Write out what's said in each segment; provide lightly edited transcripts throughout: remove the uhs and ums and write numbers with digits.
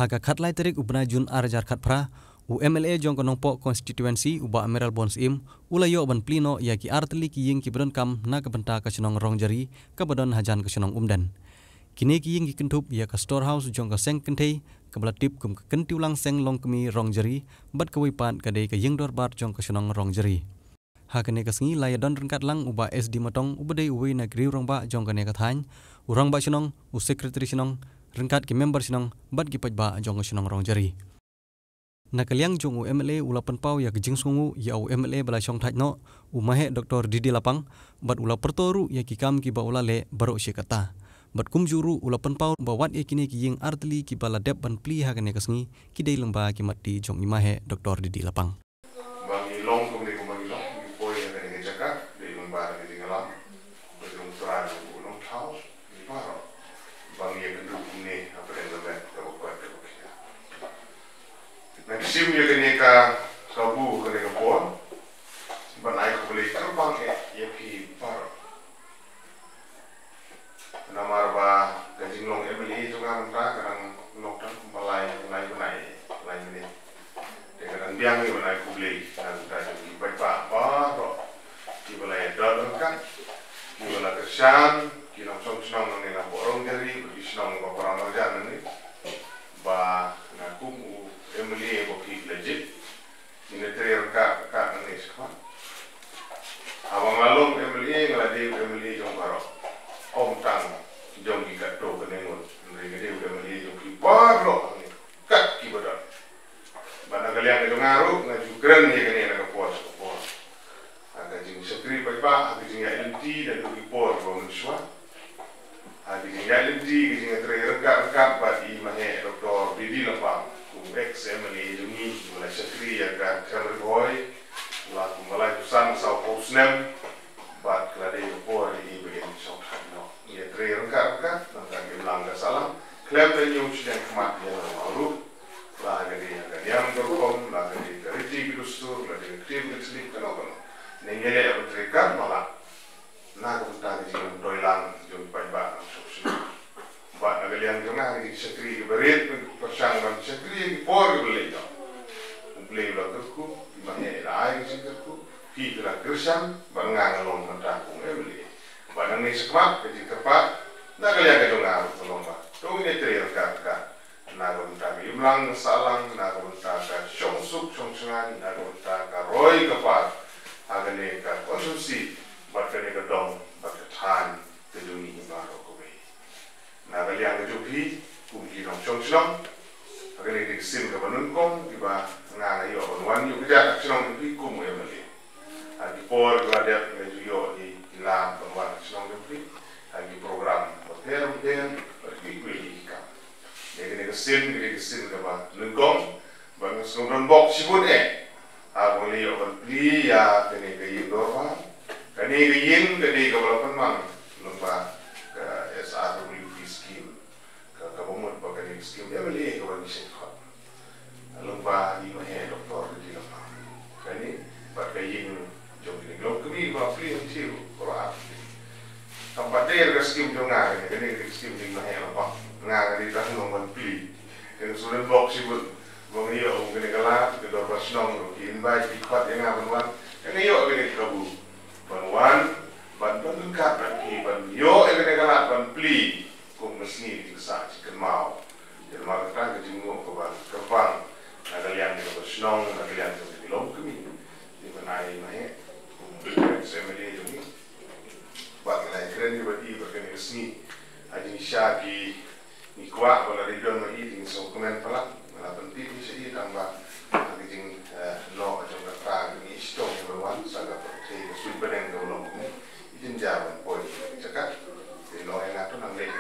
Haga khatlai terik ubna jun arjar khat pra UMLA jong konong po constituency uba Emerald Bons im ulayo ban plino ya ki artli ki ying ki bron kam na kabenta ka chenong rong jari ka badon hajan ka chenong umdan. Kini ki ying ki kentup ya ka storehouse jong ka seng kentei ka belatip kum ka kentiu lang seng long kemi rong jari bat ka wipan ka dei ka ying dor bar jong ka chenong rong jari. Hakane ka sengi laya don rengkat lang uba SD matong ubadei uwi na gri rong ba jong ka ne ka thany urang ba chenong u secretary chenong rengkat ki member chenong bat ki pajba jong ka chenong rong jari. Nakaliang jong UMLA ulapan pau ya kejing sungu ya UMLA bala syong thaj no umahe Dr. Didi Lapang bat ula pertoru ya ki kam ki ba ulale baro syekata bat kum juru ulapan pau bawat ya kini ki ying artli ki bala dep ban pli hagane kasngi ki dei lengba ki mati jong imahe Dr. Didi Lapang bangi long kum de bangi long ki poi ya kene jaka dei lengba ki ngalam betung tran ulong thau ni baro bangi ya kendu ne apa den lebe ko ko sim ya kene ka kabu kene ka pon banai ko boleh terbang ya pi par namar ba gajing long emili juga ngra kadang noktan kumbalai lai banai lai ini de kadang biang ni banai ko boleh dan ta di bai pa ba ro di balai dal kan di balai kersan ki long song snong ni na borong dari di snong ko parang marjan ni ba na kum Emily boki legit ini teriak kak ni sekarang awang lalung Emily ngeladi Emily jong baro om tang jong gikat do kenengun ngeri Emily jong ki baro kat ki badal bana kalian ke ngaru ngaju keren ni kene na kapos aga jing sekri pa aga jing LT dan ugi por bon swa aga jing LT jing teriak kak ba di mahe Dr. Didi Lapang ex-Emily Jungi, mulai sekri ya kan kamar boy, lalu mulai pesan sau posnem, bat kelade boy di bagian sok no. Ia terangkat kan, nanti langgar salam, klaim dan nyuci dan kemat yang malu, lah jadi yang berkom, lah jadi keriti bidustur, lah jadi tim keselik kenapa? Nengelnya yang berterikat malah, nak kita jadi doilang jom pajak sok. Bat nagalian kena hari sekri berit persang ban sekri por beli dah. Beli lah kerku, dimana air sekru, kita kersan, bangang long mentah pun beli. Banang ni sekemak kerja tepat, nagalian kedongar lomba. Dong ini teriak kan, naga mentah imlang salang, naga mentah ka syongsuk syongsungan, naga mentah ka roy kepat, agar ni ka konsumsi, bat kene kedong, bat ketan, kedungi baru. Nagalian ke jupi, kumki nong chong, agar ni dikisim ke banungkong, tiba ngana yo banwan yo kerja chong jupi kumu ya beli. Agi por gradep ngejuyo di lam banwan chong jupi, agi program hotel pergi kuih ikam. Jadi dikisim ke banungkong, bangun sumron bok sibut Aku lihat beli ya kene ke yindorwan, kene ke yin kene ke balapan mang, lomba ke SRW kabumut bagai skim dia beli kawan disekhat lomba di mana Dr. Didi Lapang kani pakai yin jom ni lom kami ba free siu Quran tempat dia ke skim jongar ni kani skim di mana Lapang ngar di tang nomor pilih kani sudah box sibut bang yo kani kala ke dor basnong ki invite di khat yang aban kani yo kani kabu banwan ban kat ki ban yo kani kala ban pilih kung mesni dikesa chicken mau jadi maka kan kejenguk ke bang kepang nagalian di basnong nagalian di lom kami di menai mahe semedi ini bagi lain keren di badi berkene mesni aji syagi ni kuat wala region mai di so komen pala wala penting bisa di tambah kejeng no ajong kata ni istong berwan saga perti sui beneng ke lom ini izin jawan poin cakap di no yang atu nang lek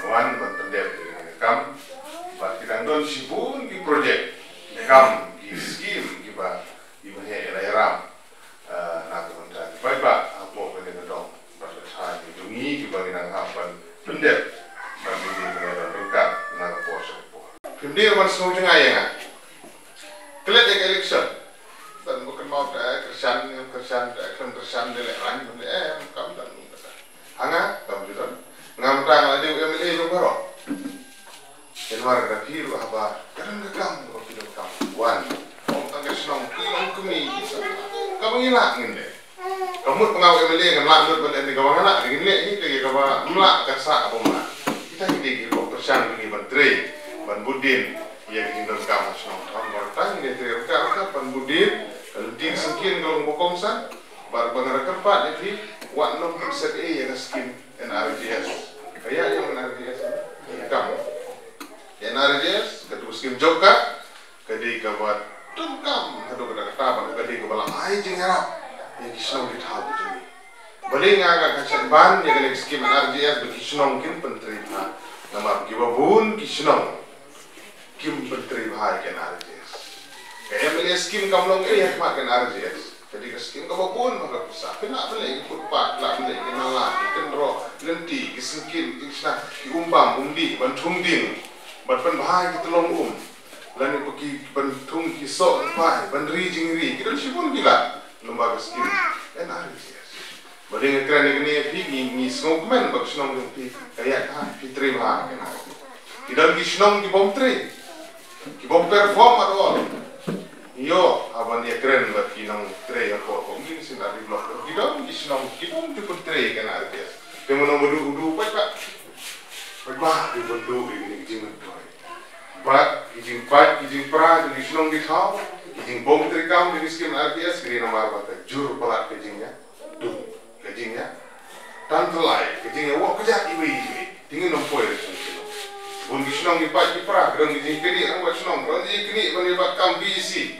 wan bantendep dengan kam bat kita don sibun di projek kam di skim kita di mana ram nak mentah baik apa kena dong bat hari dungi kita dengan hapan pendep bagi dengan rengkat nak puasa kemudian mas semua jangan ya kelet election dan bukan mau kersan dari lain kam dan hangat kam juga ngamtang lagi UMLA itu baru. Jadi warga kiri kiru apa kadang gekam kalau tidak gekam wan om tangga senong kilong kemi kamu ngilak ngene kamu pengawal MLA kan lak lut pada ini kamu anak ngene ini lagi kamu melak kasak apa melak kita ini kiru persan ini menteri ban budin yang ingin gekam senong kamu bertanya ini terkait ban budin kalau din sekian kalau bokongsan bar bangar kerpat jadi wat 6% yang skim NRJS kayak yang NRJS kamu NRJS ketua skim job ka kadi ka buat tungkam kado kada kata kadi ka bala ai jing harap yang kisnong dithabu jemi bali nga ka ban yang kali skim NRJS be kisnong kin penteri tha nama gibabun kisnong kim penteri bahai kan NRJS kayak MLA skim kamlong mak kan NRJS jadi keskin kau pun makan pisah. Kena beli ikut pak, lah beli kena lagi, kendro, lenti, kesenkin, kisah, diumbang, undi, bantung din, banpen bahaya kita long lalu pergi bantung kisok bahaya, bandri jingri, kita sibun gila, lembaga skin, NRJS. Bagi ngekran ini pergi ni sengokmen bagi senong pergi kayak fitri bahaya kena. Tidak lagi senong di bom tri, di bom perform atau yo aban ya keren buat kinong tray apa mungkin sinar di blok kita kisnong kita cukup tray kan artinya kemudian udu pak di bentuk ini jingan toy pak izin pra di kisnong di thau izin bom tray kam di skim artinya skrin nomor bata jur pelat kejingnya tuh kejingnya tantelai kejingnya wah kejak iwi tinggal nompoy bun kisnong di pak di pra gerang izin kini angkat kisnong gerang izin kini menibat kam BC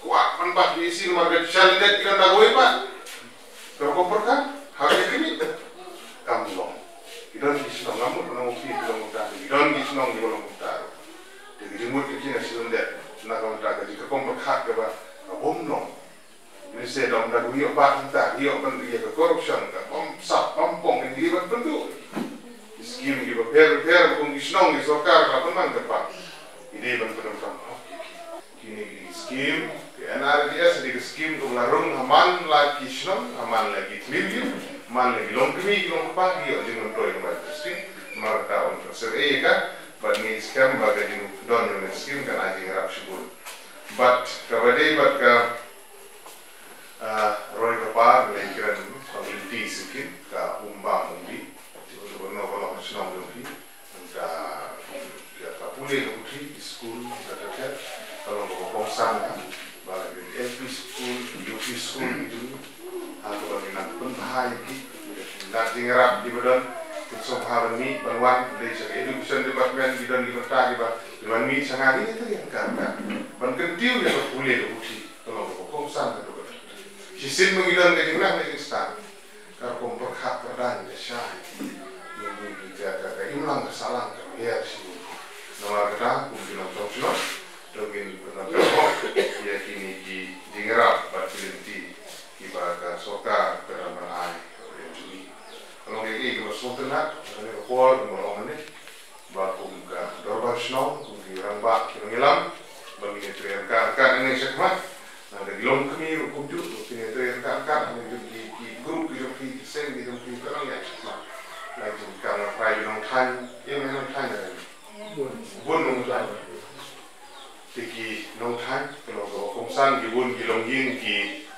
kuat penpat diisi lembaga jalan kita tak boleh pak kalau perkan hari ini kamu long kita di sini namun penemu di dalam utara kita di sini di dalam utara jadi jemut kita nasi lendet nak kamu tak jadi kekomperkat ke pak bom long ini saya dalam dah hiup pak kita hiup bentuk ke korupsi ke bom sap pampong yang dia bentuk skim kita repair pun di sini di sokar apa nang tepat ini bentuk kini skim NRJS di skim tu larung aman lagi kisnong aman lagi clear aman lagi longkemi longpagi o jingon toy nomor skim marta on terserah kan bagi skim bagi jingon don on skim kan aja ngarap subur but kabade but ka roy kapar lengkiran community skim ka umba umbi itu bono bono kisnong umbi ka ka pule umbi school kata kalau mau kongsan bagi LP school, UP school itu, atau bagi nak pun bahaya ini, nak dengar di badan, untuk hari ini bantuan dari education department di dalam libertas di badan ini sangat ini tu yang karena, bankentiu yang berpulih uji, kalau mau kongsan itu betul. Sisin mengilang dari mana dari instan, kalau komperhat perdana syah, yang kita imulang kesalahan biar sih, nama kita mungkin orang Dogin penonton ya kini di ngerap berhenti di baga soka keramai yang juli. Kalau ini kita sultanat, kalau keluar orang ini bakum ke dorban snow, kemudian rambak ngilang, bagi netrian kan ini sekmat. Nah dari lom kami rukujud, bagi netrian kan ini di grup di sen di orang yang sekmat. Lagi karena pride nong tan, yang nong tan dari bun nong tan. Tiki nong tan kalau kongsan gibun gilong yin ki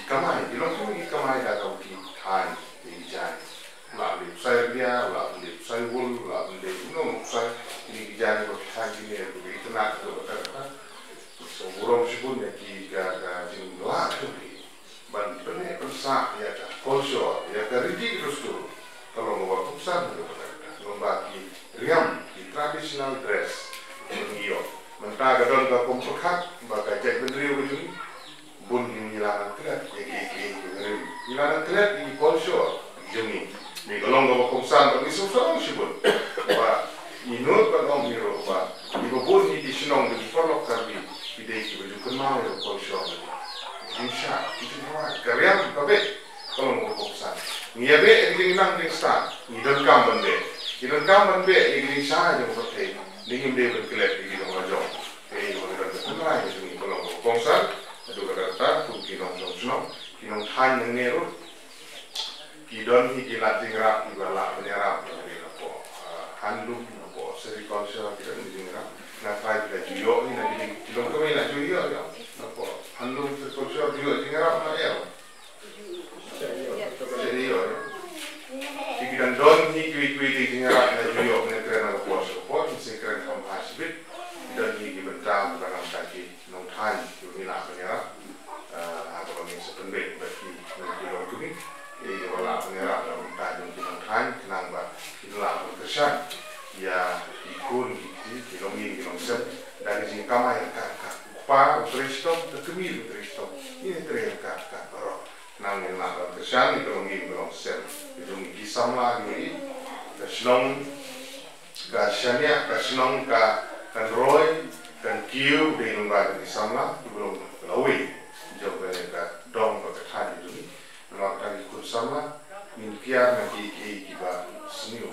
kamai gilong tu ki kamai dah kau ki tan di jai la li sai dia la li sai wul la li nong sai di jai ko tan ki ne ko itu nak ko kata so burung sibun ya ki ga jing la tu ban pene persa ya ka konsho ya ka ridi terus tu kalau mau kongsan ko kata lombaki riam di traditional dress ngio mentah gadon ka komperkat baka cek bendri ujung bun ngilangan kelat ngilangan kelat di konsol jemi ni golong go komsan bagi susah sibun ba inut ba dong miro ba di bun ni di sinong di forlok karbi ide ki baju kenal yo konsol insya itu mah kalian kabe golong go komsan ngiabe di nang di sta ni don kam bende igri sa yo kote Dingin dia berkelat di dalam wajah. Ini bukan sebenarnya ini kalau kongsan, itu kata kinong sonsno, kinong tan yang neru, kidon hikilat tinggal di bawah penyerap dari apa handuk apa seri konsel kita di tinggal na try kita juyo ni na dilong kami na juyo ya apa handung terkocor juyo tinggal apa ya jadi yo kita don ni kui di tinggal na juyo ni kena na puas support ni kena kam hasbit dan ni bentam dalam kaki nong tan ni lah punya apa ni sepenbet bagi dilong kami ini wala punya dalam tajung nong tan kenang ba itulah kesan ya ikun kilongin kilong set dari sini kamai kakak pa utresto terkemil utresto ini terlihat kakak orang nangin nak kesan kilongin kilong set itu kisam lagi kesenong kesannya kesenong kan roy kan kiu di lembaga kisam lah belum lawi jauh dari dong ke tadi itu melakukan ikut sama minkiar nanti kiba seniu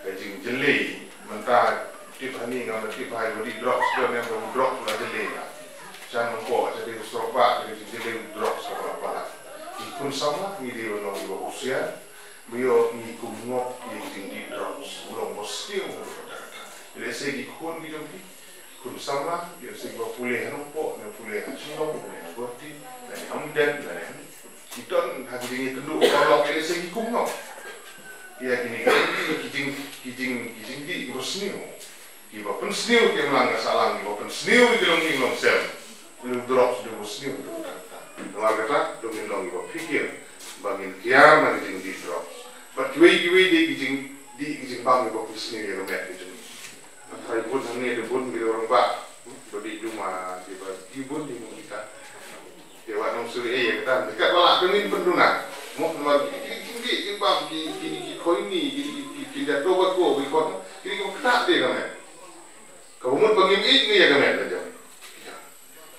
kajing jeli mentah tip hani ngam tip hai body drop sebab yang baru drop sudah jeli lah jangan kok jadi stropa jadi jeli drop seberapa lah ikun sama ni dia orang di bawah usia beliau ni kumok yang tinggi drop belum mesti jadi saya ikun di dalam ikun sama dia saya bawa pulih numpuk dan pulih cendong dan berarti dan amdan dan kita hati ini kenduk kalau kita saya ikun no ya gini kijing di bersniu iba pensniu yang melanggar salang iba pensniu di dalam ingin sel belum drop sudah bersniu itu kata kata dongin dong iba pikir bangin kiam nanti di drop but kiwi di kijing bang iba bersniu yang lemak itu antara ibun hanya ada bun bila orang bak bodi cuma di bun di kita dewa nong suri ya kita dekat balak dongin penduna mau kembali gini bang gini koi ni gini jatuh bako bikot gini kau tak deh kan kau mau bangin ini ya kan aja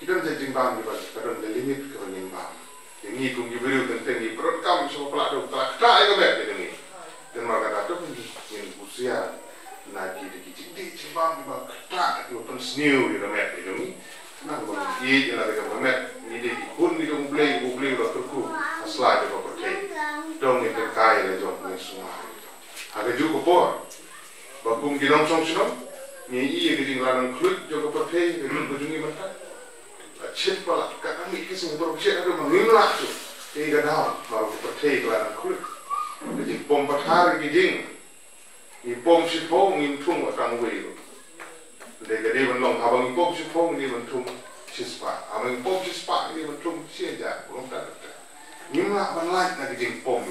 kita nak jimbang di bawah kadang ada limit ke jimbang yang ni kau diberi tentang ni perut kamu semua pelak dong tak ya kan ini dan mereka kata ini usia nak gini jimbang di bawah tak itu pun senior di kan ini nak bang ini yang ada kan ini dia ikut ni dong beli udah terku asal dia pakai dong ni terkait le jom ni semua ada juga por bagum ginom song sino ni iya giding lanang klut juga pakai dengan bujungi mereka cip pala kami kisah berusia ada mengimlah tu tiga tahun baru pakai lanang klut jadi pom pathar giding ni pom sipong intung akan wei de gede menong abang pom sipong ni mentung sispa abang pom sispa ni mentung siaja belum tak nimlah ban like nak giding pom